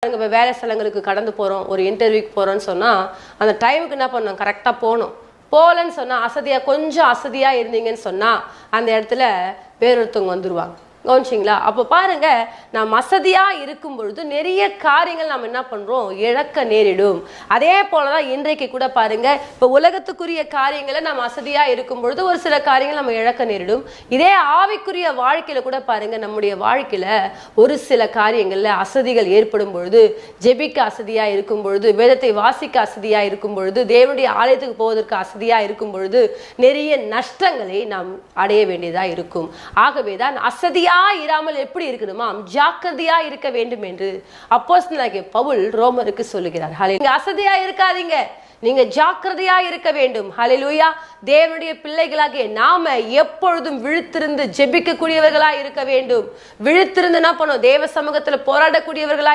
இப்போ வேலை ஸ்தலங்களுக்கு கடந்து போகிறோம், ஒரு இன்டர்வியூக்கு போகிறோன்னு சொன்னால் அந்த டைமுக்கு என்ன பண்ணணும், கரெக்டாக போகணும். போகலன்னு சொன்னால் கொஞ்சம் அசதியாக இருந்தீங்கன்னு சொன்னால் அந்த இடத்துல வேறொருத்தவங்க வந்துடுவாங்க. கவனிச்சிங்களா? அப்போ பாருங்க, நாம் அசதியாக இருக்கும் பொழுது நிறைய காரியங்கள் நாம் என்ன பண்ணுறோம், இழக்க நேரிடும். அதே போல தான் இன்றைக்கு கூட பாருங்க, இப்போ உலகத்துக்குரிய காரியங்களை நாம் அசதியாக இருக்கும் பொழுது ஒரு சில காரியங்கள் நம்ம இழக்க நேரிடும். இதே ஆவிக்குரிய வாழ்க்கையில் கூட பாருங்க, நம்முடைய வாழ்க்கையில் ஒரு சில காரியங்களில் அசதிகள் ஏற்படும் பொழுது, ஜெபிக்க அசதியாக இருக்கும் பொழுது, வேதத்தை வாசிக்க அசதியாக இருக்கும் பொழுது, தேவனுடைய ஆலயத்துக்கு போவதற்கு அசதியாக இருக்கும் பொழுது நிறைய நஷ்டங்களை நாம் அடைய வேண்டியதாக இருக்கும். ஆகவே தான் அசதியாக இராமல் எப்படி இருக்கணுமா, ஜாக்கிரதையா இருக்க வேண்டும் என்று அப்போஸ்தலனாகிய பவுல் ரோமருக்கு சொல்லுகிறார். நீங்க அசதியா இருக்காதீங்க, நீங்க ஜாக்கிரதையா இருக்க வேண்டும். ஹல்லேலூயா. தேவனுடைய பிள்ளைகளாகிய நாம எப்பொழுதும் விழித்திருந்து ஜெபிக்க கூடியவர்களா இருக்க வேண்டும். விழித்திருந்து என்ன பண்ணும், தேவ சமூகத்துல போராடக்கூடியவர்களா